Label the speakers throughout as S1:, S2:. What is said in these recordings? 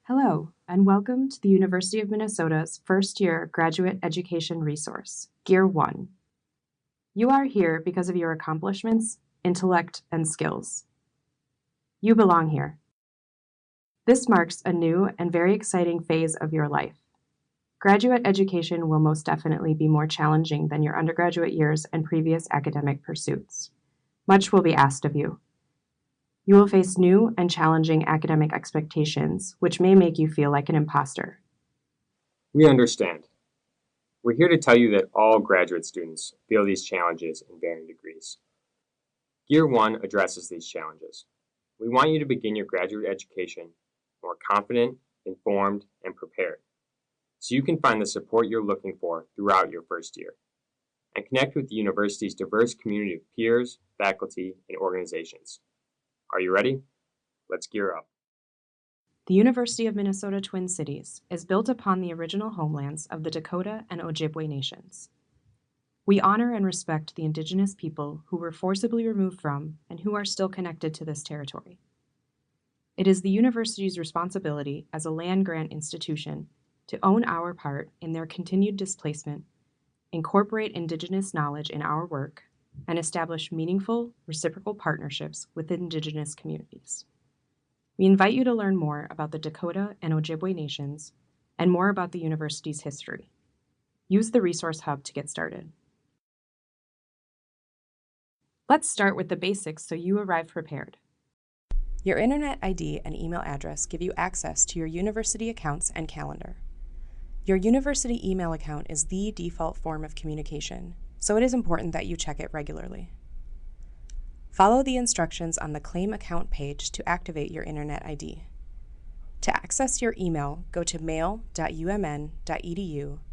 S1: Hello, and welcome to the University of Minnesota's first-year graduate education resource, Gear 1. You are here because of your accomplishments, intellect, and skills. You belong here. This marks a new and very exciting phase of your life. Graduate education will most definitely be more challenging than your undergraduate years and previous academic pursuits. Much will be asked of you. You will face new and challenging academic expectations, which may make you feel like an imposter.
S2: We understand. We're here to tell you that all graduate students feel these challenges in varying degrees. Gear 1 addresses these challenges. We want you to begin your graduate education more confident, informed, and prepared, so you can find the support you're looking for throughout your first year, and connect with the university's diverse community of peers, faculty, and organizations. Are you ready? Let's gear up.
S1: The University of Minnesota Twin Cities is built upon the original homelands of the Dakota and Ojibwe nations. We honor and respect the Indigenous people who were forcibly removed from and who are still connected to this territory. It is the university's responsibility as a land-grant institution to own our part in their continued displacement, incorporate Indigenous knowledge in our work, and establish meaningful, reciprocal partnerships with Indigenous communities. We invite you to learn more about the Dakota and Ojibwe nations and more about the university's history. Use the Resource Hub to get started. Let's start with the basics so you arrive prepared. Your Internet ID and email address give you access to your university accounts and calendar. Your university email account is the default form of communication, so it is important that you check it regularly. Follow the instructions on the Claim Account page to activate your Internet ID. To access your email, go to mail.umn.edu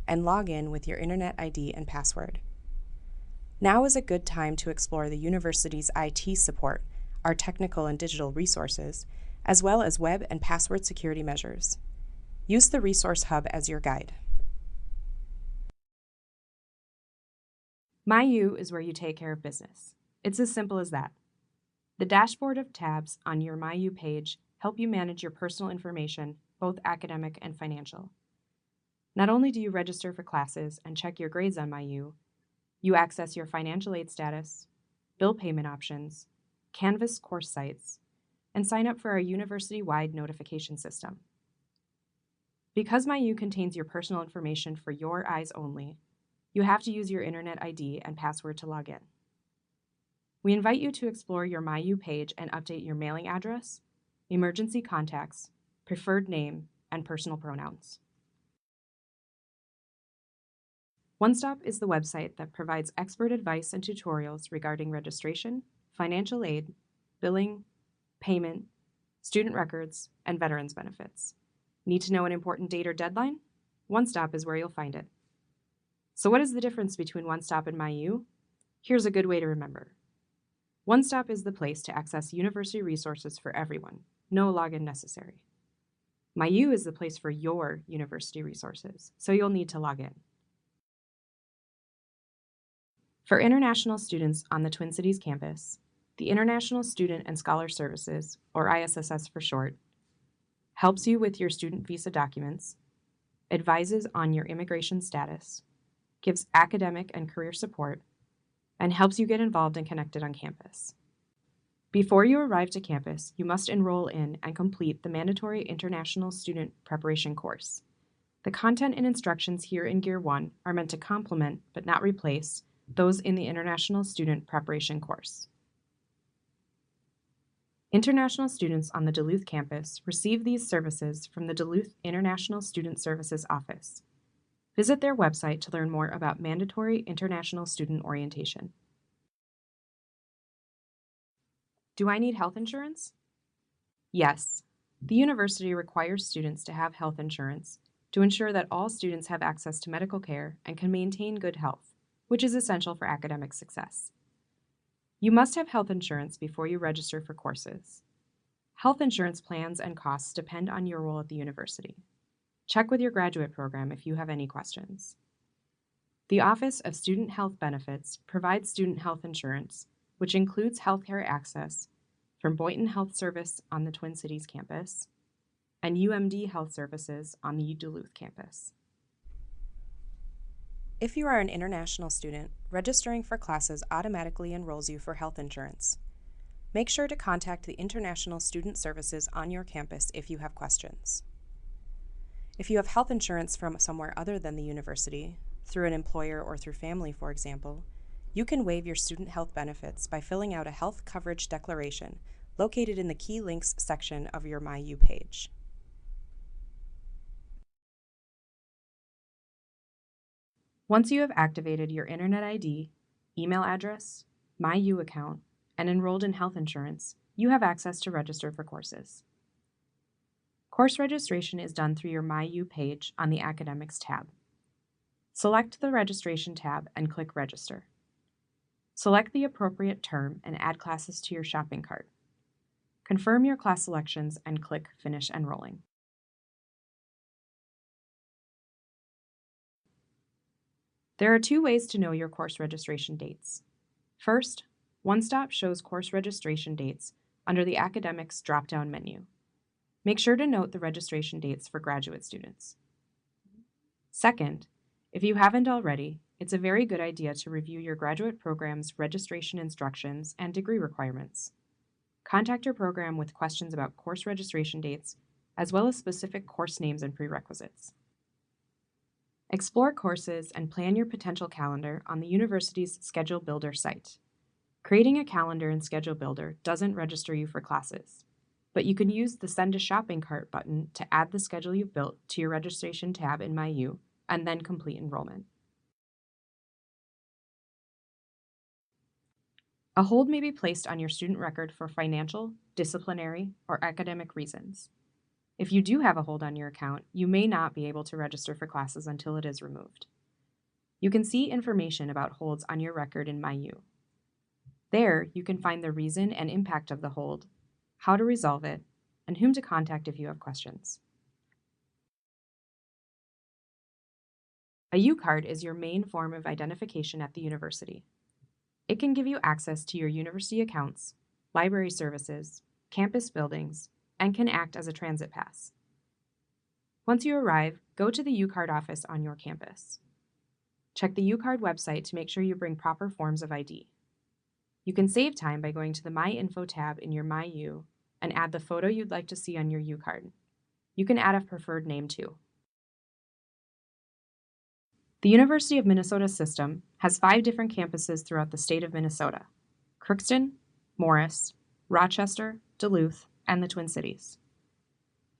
S1: and log in with your Internet ID and password. Now is a good time to explore the university's IT support, our technical and digital resources, as well as web and password security measures. Use the Resource Hub as your guide. MyU is where you take care of business. It's as simple as that. The dashboard of tabs on your MyU page help you manage your personal information, both academic and financial. Not only do you register for classes and check your grades on MyU, you access your financial aid status, bill payment options, Canvas course sites, and sign up for our university-wide notification system. Because MyU contains your personal information for your eyes only, you have to use your Internet ID and password to log in. We invite you to explore your MyU page and update your mailing address, emergency contacts, preferred name, and personal pronouns. OneStop is the website that provides expert advice and tutorials regarding registration, financial aid, billing, payment, student records, and veterans benefits. Need to know an important date or deadline? OneStop is where you'll find it. So what is the difference between OneStop and MyU? Here's a good way to remember. OneStop is the place to access university resources for everyone, no login necessary. MyU is the place for your university resources, so you'll need to log in. For international students on the Twin Cities campus, the International Student and Scholar Services, or ISSS for short, helps you with your student visa documents, advises on your immigration status, gives academic and career support, and helps you get involved and connected on campus. Before you arrive to campus, you must enroll in and complete the mandatory International Student Preparation course. The content and instructions here in Gear 1 are meant to complement, but not replace, those in the International Student Preparation course. International students on the Duluth campus receive these services from the Duluth International Student Services Office. Visit their website to learn more about mandatory international student orientation. Do I need health insurance? Yes. The university requires students to have health insurance to ensure that all students have access to medical care and can maintain good health, which is essential for academic success. You must have health insurance before you register for courses. Health insurance plans and costs depend on your role at the university. Check with your graduate program if you have any questions. The Office of Student Health Benefits provides student health insurance, which includes healthcare access from Boynton Health Service on the Twin Cities campus, and UMD Health Services on the Duluth campus. If you are an international student, registering for classes automatically enrolls you for health insurance. Make sure to contact the International Student Services on your campus if you have questions. If you have health insurance from somewhere other than the university, through an employer or through family, for example, you can waive your student health benefits by filling out a health coverage declaration located in the Key Links section of your MyU page. Once you have activated your Internet ID, email address, MyU account, and enrolled in health insurance, you have access to register for courses. Course registration is done through your MyU page on the Academics tab. Select the Registration tab and click Register. Select the appropriate term and add classes to your shopping cart. Confirm your class selections and click Finish Enrolling. There are two ways to know your course registration dates. First, OneStop shows course registration dates under the Academics drop-down menu. Make sure to note the registration dates for graduate students. Second, if you haven't already, it's a very good idea to review your graduate program's registration instructions and degree requirements. Contact your program with questions about course registration dates, as well as specific course names and prerequisites. Explore courses and plan your potential calendar on the university's Schedule Builder site. Creating a calendar in Schedule Builder doesn't register you for classes, but you can use the Send to Shopping Cart button to add the schedule you've built to your registration tab in MyU and then complete enrollment. A hold may be placed on your student record for financial, disciplinary, or academic reasons. If you do have a hold on your account, you may not be able to register for classes until it is removed. You can see information about holds on your record in MyU. There, you can find the reason and impact of the hold, how to resolve it, and whom to contact if you have questions. A U-Card is your main form of identification at the university. It can give you access to your university accounts, library services, campus buildings, and can act as a transit pass. Once you arrive, go to the U-Card office on your campus. Check the U-Card website to make sure you bring proper forms of ID. You can save time by going to the My Info tab in your MyU and add the photo you'd like to see on your U-Card. You can add a preferred name too. The University of Minnesota system has 5 different campuses throughout the state of Minnesota: Crookston, Morris, Rochester, Duluth, and the Twin Cities.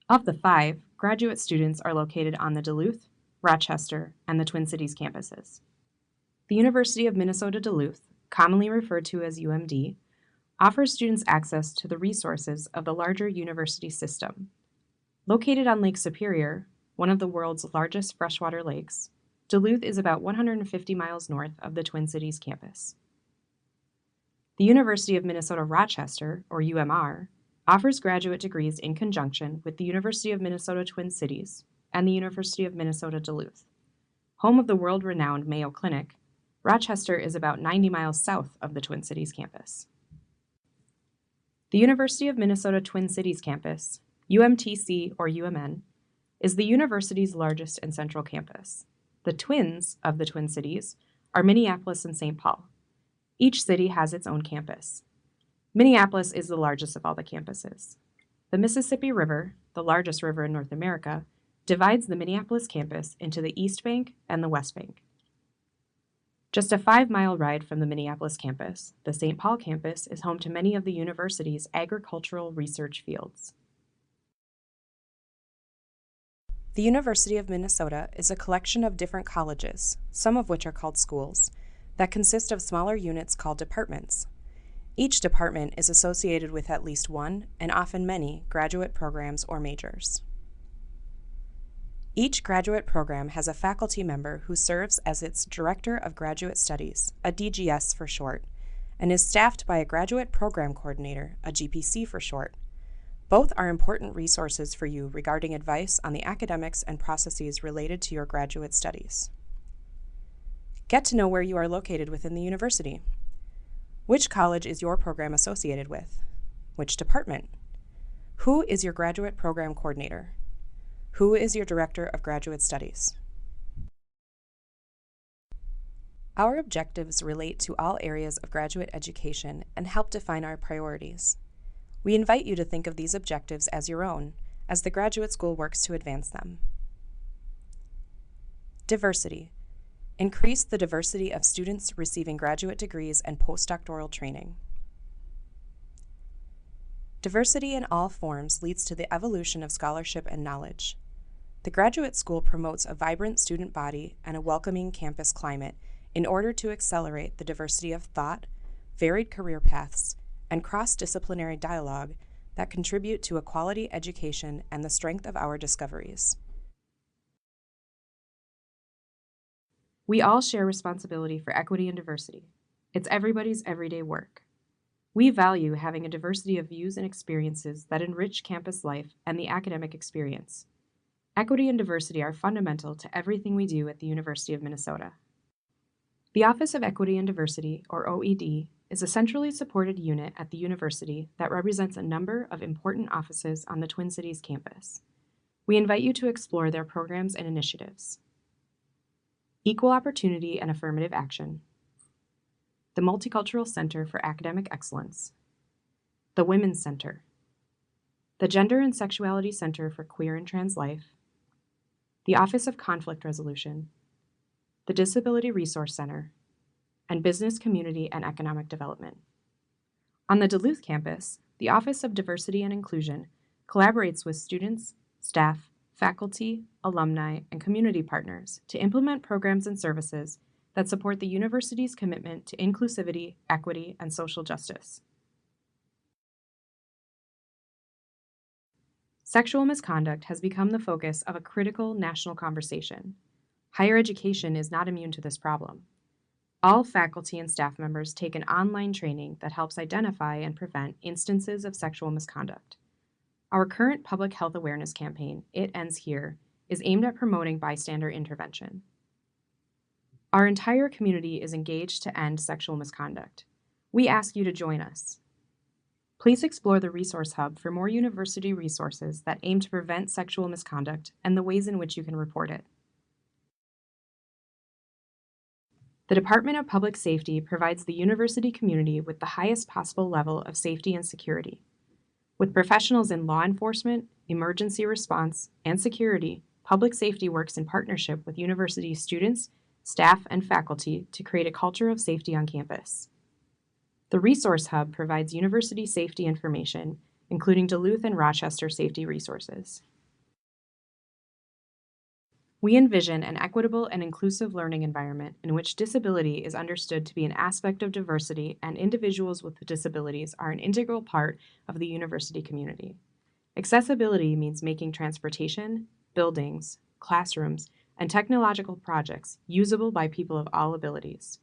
S1: Of the 5, graduate students are located on the Duluth, Rochester, and the Twin Cities campuses. The University of Minnesota Duluth, commonly referred to as UMD, offers students access to the resources of the larger university system. Located on Lake Superior, one of the world's largest freshwater lakes, Duluth is about 150 miles north of the Twin Cities campus. The University of Minnesota Rochester, or UMR, offers graduate degrees in conjunction with the University of Minnesota Twin Cities and the University of Minnesota Duluth. Home of the world-renowned Mayo Clinic, Rochester is about 90 miles south of the Twin Cities campus. The University of Minnesota Twin Cities campus, UMTC or UMN, is the university's largest and central campus. The twins of the Twin Cities are Minneapolis and St. Paul. Each city has its own campus. Minneapolis is the largest of all the campuses. The Mississippi River, the largest river in North America, divides the Minneapolis campus into the East Bank and the West Bank. Just a 5-mile ride from the Minneapolis campus, the St. Paul campus is home to many of the university's agricultural research fields. The University of Minnesota is a collection of different colleges, some of which are called schools, that consist of smaller units called departments. Each department is associated with at least one, and often many, graduate programs or majors. Each graduate program has a faculty member who serves as its Director of Graduate Studies, a DGS for short, and is staffed by a Graduate Program Coordinator, a GPC for short. Both are important resources for you regarding advice on the academics and processes related to your graduate studies. Get to know where you are located within the university. Which college is your program associated with? Which department? Who is your graduate program coordinator? Who is your director of graduate studies? Our objectives relate to all areas of graduate education and help define our priorities. We invite you to think of these objectives as your own, as the Graduate School works to advance them. Diversity. Increase the diversity of students receiving graduate degrees and postdoctoral training. Diversity in all forms leads to the evolution of scholarship and knowledge. The Graduate School promotes a vibrant student body and a welcoming campus climate in order to accelerate the diversity of thought, varied career paths, and cross-disciplinary dialogue that contribute to a quality education and the strength of our discoveries. We all share responsibility for equity and diversity. It's everybody's everyday work. We value having a diversity of views and experiences that enrich campus life and the academic experience. Equity and diversity are fundamental to everything we do at the University of Minnesota. The Office of Equity and Diversity, or OED, is a centrally supported unit at the university that represents a number of important offices on the Twin Cities campus. We invite you to explore their programs and initiatives. Equal Opportunity and Affirmative Action, the Multicultural Center for Academic Excellence, the Women's Center, the Gender and Sexuality Center for Queer and Trans Life, the Office of Conflict Resolution, the Disability Resource Center, and Business, Community, and Economic Development. On the Duluth campus, the Office of Diversity and Inclusion collaborates with students, staff, faculty, alumni, and community partners to implement programs and services that support the university's commitment to inclusivity, equity, and social justice. Sexual misconduct has become the focus of a critical national conversation. Higher education is not immune to this problem. All faculty and staff members take an online training that helps identify and prevent instances of sexual misconduct. Our current public health awareness campaign, It Ends Here, is aimed at promoting bystander intervention. Our entire community is engaged to end sexual misconduct. We ask you to join us. Please explore the Resource Hub for more university resources that aim to prevent sexual misconduct and the ways in which you can report it. The Department of Public Safety provides the university community with the highest possible level of safety and security. With professionals in law enforcement, emergency response, and security, public safety works in partnership with university students, staff, and faculty to create a culture of safety on campus. The Resource Hub provides university safety information, including Duluth and Rochester safety resources. We envision an equitable and inclusive learning environment in which disability is understood to be an aspect of diversity and individuals with disabilities are an integral part of the university community. Accessibility means making transportation, buildings, classrooms, and technological projects usable by people of all abilities.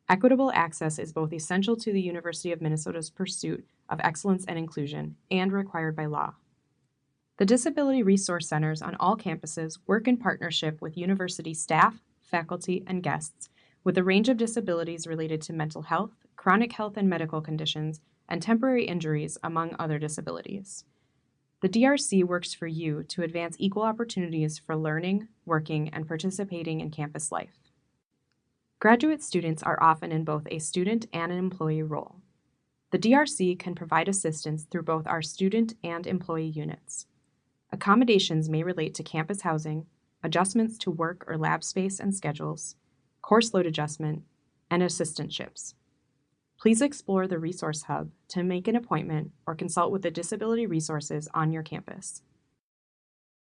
S1: Equitable access is both essential to the University of Minnesota's pursuit of excellence and inclusion and required by law. The Disability Resource Centers on all campuses work in partnership with university staff, faculty, and guests with a range of disabilities related to mental health, chronic health and medical conditions, and temporary injuries, among other disabilities. The DRC works for you to advance equal opportunities for learning, working, and participating in campus life. Graduate students are often in both a student and an employee role. The DRC can provide assistance through both our student and employee units. Accommodations may relate to campus housing, adjustments to work or lab space and schedules, course load adjustment, and assistantships. Please explore the Resource Hub to make an appointment or consult with the disability resources on your campus.